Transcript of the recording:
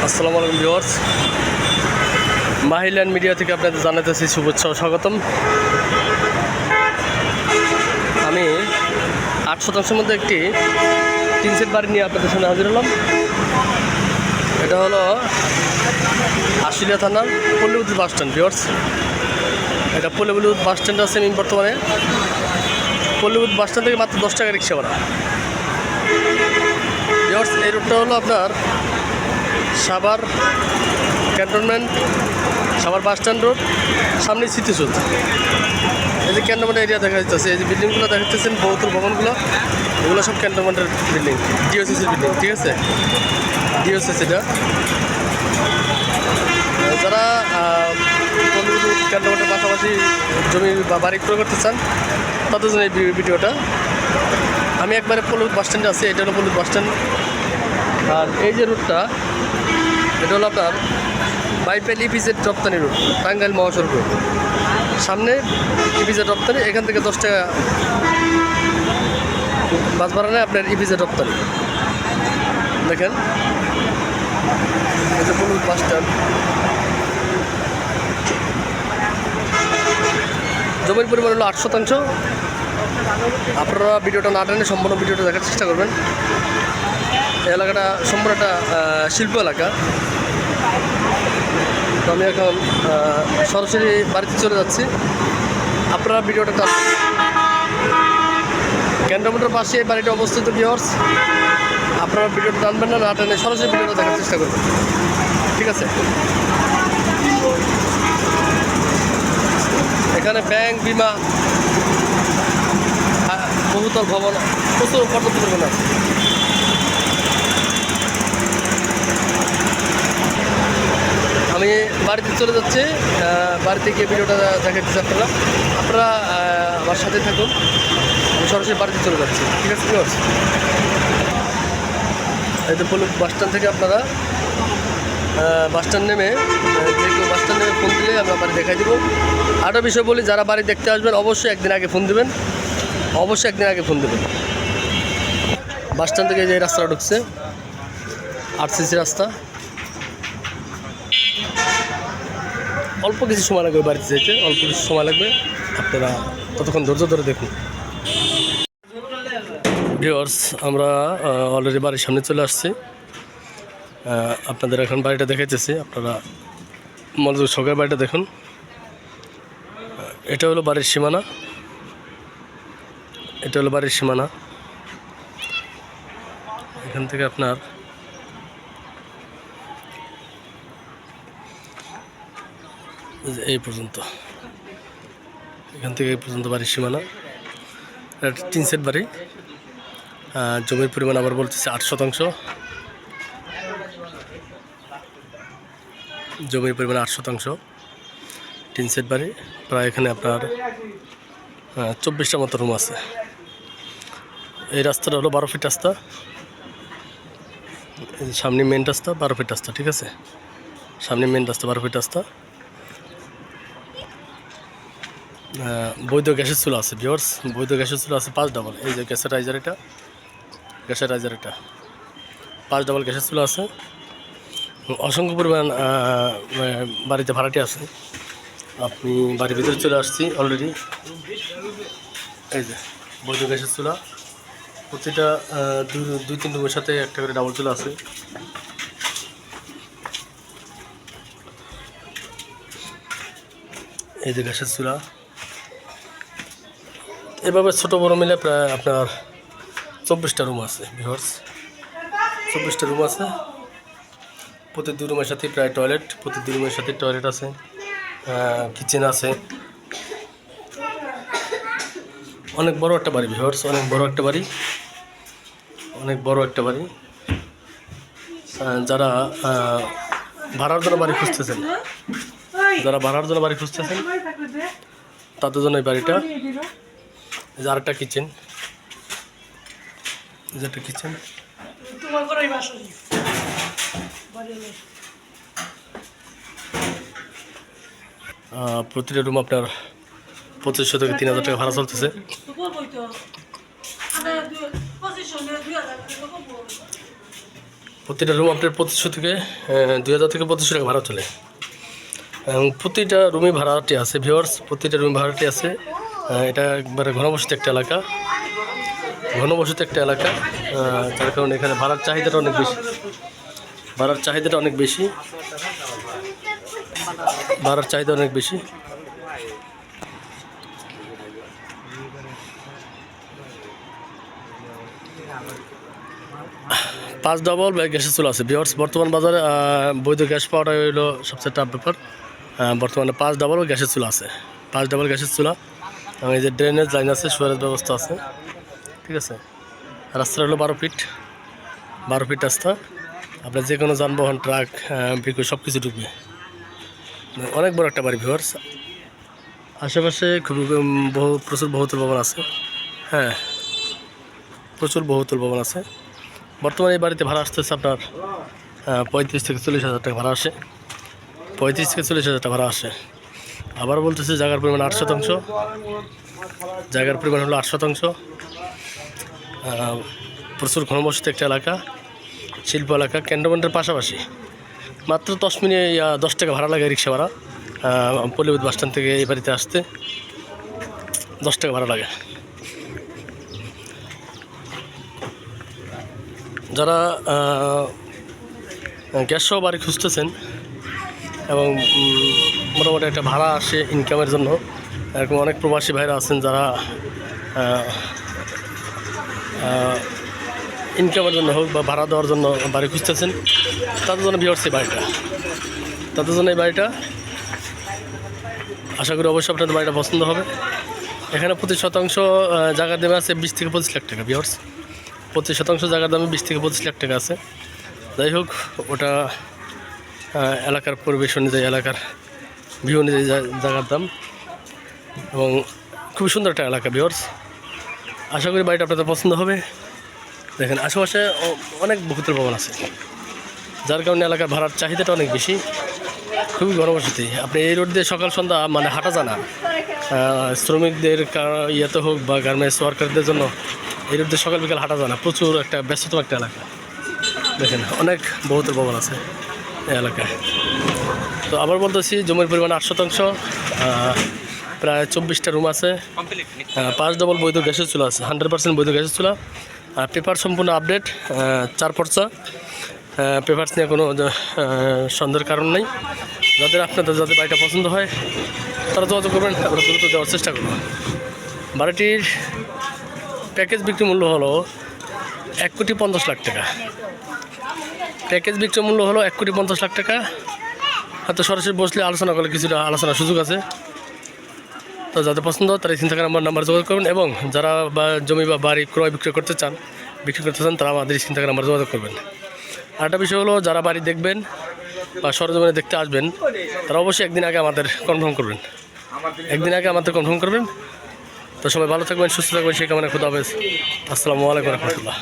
আসসালামু আলাইকুম viewers, মাহিল্যান্ড media থেকে আপনাদের জানাতেছি শুভেচ্ছা ও স্বাগতম। আমি 8 শতাংশের মধ্যে একটি 3 সেট বাড়ি নিয়ে আপনাদের সামনে হাজির হলাম। এটা হলো আশুলিয়া থানার পল্লীবিদ্যুৎ বাস স্ট্যান্ড। ভিউয়ার্স, এটা পল্লীবিদ্যুৎ বাস স্ট্যান্ড আছে। আমি বর্তমানে পল্লীবিদ্যুৎ বাস স্ট্যান্ড থেকে মাত্র 10 টাকা রিক্সা ভাড়া। ভিউয়ার্স, এই রুটটা হলো আপনার Savar cantonment, Savar bus stand road, সামনে স্মৃতিসৌধ। এই যে ক্যান্টনমেন্ট এরিয়া দেখা যাচ্ছে, এই যে বিল্ডিংগুলো দেখা যাচ্ছেন, বহুতল ভবনগুলো, এগুলো সব ক্যান্টনমেন্টের বিল্ডিং, ডিওসিসির বিল্ডিং। ঠিক আছে, ডিওসিসিটা যারা ক্যান্টনমেন্টের পাশাপাশি জমি বা বাড়ি ক্রয় করতে চান তাদের জন্য এই ভিডিওটা। আমি একবারে পল্লীবিদ্যুৎ বাস স্ট্যান্ডে আছি। এটা হলো পল্লীবিদ্যুৎ বাস স্ট্যান্ড। আর এই যে রুটটা, এটা হলো আপনার বাইপেল ইপিজেড রপ্তানি রুট, টাঙ্গাইল মহাসড়ক রুট। সামনে ইপিজেড রপ্তানি, এখান থেকে 10 টাকা বাস ভাড়া নেয় আপনার ইপিজেড রপ্তানি। দেখেন, এই যে পল্লীবিদ্যুৎ বাস স্ট্যান্ড। জমির পরিমাণ হলো 8 শতাংশ। আপনারা ভিডিওটা না টেনে সম্পূর্ণ ভিডিওটা দেখার চেষ্টা করবেন। এই এলাকাটা সম্পূর্ণ একটা শিল্প এলাকা। তো আমি এখন সরাসরি বাড়িতে চলে যাচ্ছি। আপনারা ভিডিওটা ক্যান্টনমেন্টের পাশে এই বাড়িটা অবস্থিত। ভিউয়ার্স, আপনারা ভিডিওটা টানবেন না, টেনে সরাসরি ভিডিওটা দেখার চেষ্টা করবেন। ঠিক আছে, এখানে ব্যাংক, বিমা, বহুতল ভবন, প্রচুর পর্যটন ভবন আছে। আমি বাড়িতে চলে যাচ্ছি। বাড়িতে গিয়ে ভিডিওটা দেখাচ্ছি। আপনারা আমার সাথে থাকুন। আমি সরাসরি বাড়িতে চলে যাচ্ছি। ঠিক আছে ভিউয়ার্স, এই তো পল্লীবিদ্যুৎ বাস স্ট্যান্ড থেকে আপনারা বাস স্ট্যান্ড নেমে, যে কেউ বাস স্ট্যান্ড নেমে ফোন দিলে আমরা বাড়ি দেখাই দেবো। আরেকটা বিষয় বলি, যারা বাড়ি দেখতে আসবেন অবশ্যই একদিন আগে ফোন দেবেন। অবশ্যই একদিন আগে ফোন দেবেন। বাস স্ট্যান্ড থেকে যে রাস্তাটা ঢুকছে, আরসিসি রাস্তা, অল্প কিছু সময় লাগবে বাড়িতে যেতে, অল্প কিছু সময় লাগবে। আপনারা ততক্ষণ ধৈর্য ধরে দেখুন। ভিউয়ার্স, আমরা অলরেডি বাড়ির সামনে চলে আসছি। আপনাদের এখন বাড়িটা দেখাইতেছি। আপনারা মনোযোগ সহকারে বাড়িটা দেখুন। এটা হলো বাড়ির সীমানা। এটা হলো বাড়ির সীমানা। এখান থেকে আপনার এই পর্যন্ত, এখান থেকে এই পর্যন্ত বাড়ির সীমানা। এটা 3 সেট বাড়ি। জমির পরিমাণ আবার বলতেছে 8 শতাংশ। জমির পরিমাণ 8 শতাংশ, 3 সেট বাড়ি। প্রায় এখানে আপনার 24টা মতো রুম আছে। এই রাস্তাটা হলো 12 ফিট রাস্তা। সামনে মেন রাস্তা 12 ফিট রাস্তা। ঠিক আছে, সামনে মেন রাস্তা 12 ফিট রাস্তা। বৈধ গ্যাসের চুলা আছে। ভিউয়ার্স, বৈধ গ্যাসের চুলা আছে 5 ডাবল। এই যে গ্যাসের রাইজার, এটা গ্যাসের রাইজার, এটা 5 ডাবল গ্যাসের চুলা আছে। অসংখ্য পরিমাণ বাড়িতে ভাড়াটি আছে। আপনি বাড়ির ভিতরে চলে আসছি অলরেডি। এই যে বৈধ গ্যাসের চুলা, প্রতিটা 2-3 রুমের সাথে একটা করে ডাবল চুলা আছে। এই যে গ্যাসের চুলা। এভাবে ছোটো বড়ো মিলে প্রায় আপনার 24টা রুম আছে। ভিউয়ার্স, 24টা রুম আছে। প্রতি 2 রুমের সাথে প্রায় টয়লেট, প্রতি 2 রুমের সাথে টয়লেট আছে, কিচেন আছে। অনেক বড় একটা বাড়ি ভিউয়ার্স, অনেক বড় একটা বাড়ি, অনেক বড় একটা বাড়ি। যারা ভাড়ার জন্য বাড়ি খুঁজতেছেন, যারা ভাড়ার জন্য বাড়ি খুঁজতেছেন তাদের জন্য এই বাড়িটা। যে আরেকটা কিচেন, যেটা কিচেন, প্রতিটা রুম আপনার 2500 থেকে 3000 টাকা ভাড়া চলতেছে। প্রতিটা রুম আপনার 2500 থেকে 2000 থেকে 2500 টাকা ভাড়া চলে এবং প্রতিটা রুমে ভাড়াটি আছে ভিউয়ার্স, প্রতিটা রুমে ভাড়াটি আছে। এটা একবারে ঘনবসতি একটা এলাকা, ঘনবসতি একটা এলাকা, যার কারণে এখানে ভাড়ার চাহিদাটা অনেক বেশি, ভাড়ার চাহিদাটা অনেক বেশি, ভাড়ার চাহিদা অনেক বেশি। পাঁচ ডবল গ্যাসের চুলা আছে ভিউয়ার্স। বর্তমান বাজারে বৈধ গ্যাস পাওয়াটা হলো সবচেয়ে টাফ ব্যাপার। বর্তমানে 5 ডাবল গ্যাসের চুলা আছে, 5 ডাবল গ্যাসের চুলা এবং এই যে ড্রেনেজ লাইন আছে, সুয়ারেজ ব্যবস্থা আছে, ঠিক আছে। রাস্তা হলো 12 ফিট, 12 ফিট রাস্তা। আপনার যে কোনো যানবাহন, ট্রাক, পিকু সব কিছু ঢুকবে। অনেক বড় একটা বাড়ি ভিউয়ার্স। আশেপাশে খুবই প্রচুর বহুতল ভবন আছে, হ্যাঁ প্রচুর বহুতল ভবন আছে। বর্তমানে এই বাড়িতে ভাড়া আসতেছে আপনার 35 থেকে 40 হাজার টাকা ভাড়া আসে, 35 থেকে 40 হাজার টাকা ভাড়া আসে। আবার বলতেছে জায়গার পরিমাণ 8%, জায়গার পরিমাণ হলো 8%। প্রচুর ঘনবসতি একটা এলাকা, শিল্প এলাকা, ক্যান্টনমেন্টের পাশাপাশি। মাত্র 10 মিনিট 10 টাকা ভাড়া লাগে রিক্সা ভাড়া, পল্লীবিদ্যুৎ বাসস্ট্যান্ড থেকে এই বাড়িতে আসতে 10 টাকা ভাড়া লাগে। যারা গ্যাস সহ বাড়ি খুঁজতেছেন এবং মোটামুটি একটা ভাড়া আসে ইনকামের জন্য, এরকম অনেক প্রবাসী ভাইরা আছেন যারা ইনকামের জন্য হোক বা ভাড়া দেওয়ার জন্য বাড়ি খুঁজতেছেন, তাদের জন্য ভিউয়ার্স এই বাড়িটা, তাদের জন্য এই বাড়িটা আশা করি অবশ্যই আপনাদের বাড়িটা পছন্দ হবে। এখানে প্রতি শতাংশ জায়গার দামে আছে 20 থেকে 25 লাখ টাকা ভিউয়ার্স। প্রতি শতাংশ জায়গার দামে 20 থেকে 25 লাখ টাকা আছে। যাই হোক, ওটা এলাকার পরিবেশ অনুযায়ী, এলাকার ভিউ অনুযায়ী জায়গার দাম, এবং খুব সুন্দর একটা এলাকা ভিউয়ার্স। আশা করি বাড়িটা আপনাদের পছন্দ হবে। দেখেন আশেপাশে অনেক বহুতল ভবন আছে, যার কারণে এলাকার ভাড়ার চাহিদাটা অনেক বেশি, খুবই ঘনবসতি। আপনি এই রোড দিয়ে সকাল সন্ধ্যা মানে হাঁটা জানা, শ্রমিকদের ইয়েতে হোক বা গার্মেন্টস ওয়ার্কারদের জন্য এই রোড দিয়ে সকাল বিকাল হাঁটা জানা, প্রচুর একটা ব্যস্ততম একটা এলাকা। দেখেন অনেক বহুতল ভবন আছে এই এলাকায়। তো আবার বলতেছি, জমির পরিমাণ 8%, প্রায় 24টা রুম আছে, 5 ডবল বৈধ গ্যাসের চুলা আছে, 100% বৈধ গ্যাসের চুলা। আর পেপার সম্পূর্ণ আপডেট, 4 পর্চা, পেপারস নিয়ে কোনো সন্দেহের কারণ নেই। যাদের বাড়িটা পছন্দ হয় তারা যোগাযোগ করবেন, আমরা দ্রুত দেওয়ার চেষ্টা করব। বাড়িটির প্যাকেজ বিক্রি মূল্য হলো 1,50,00,000 টাকা। প্যাকেজ বিক্রি মূল্য হলো 1,50,00,000 টাকা। হয়তো সরাসরি বসলে আলোচনা করলে কিছুটা আলোচনার সুযোগ আছে। তো যাদের পছন্দ তারা স্ক্রিনে থাকা নাম্বার যোগাযোগ করবেন, এবং যারা জমি বা বাড়ি ক্রয় বিক্রি করতে চান তারা আমাদের স্ক্রিনে থাকা নাম্বার যোগাযোগ করবেন। আরেকটা বিষয় হলো, যারা বাড়ি দেখবেন বা সরজমিনে দেখতে আসবেন তারা অবশ্যই একদিন আগে আমাদের কনফার্ম করবেন। তো সবাই ভালো থাকবেন, সুস্থ থাকবেন, সেই কামনায় খুদা হাফেজ। আসসালামু আলাইকুম রহমতুল্লাহ।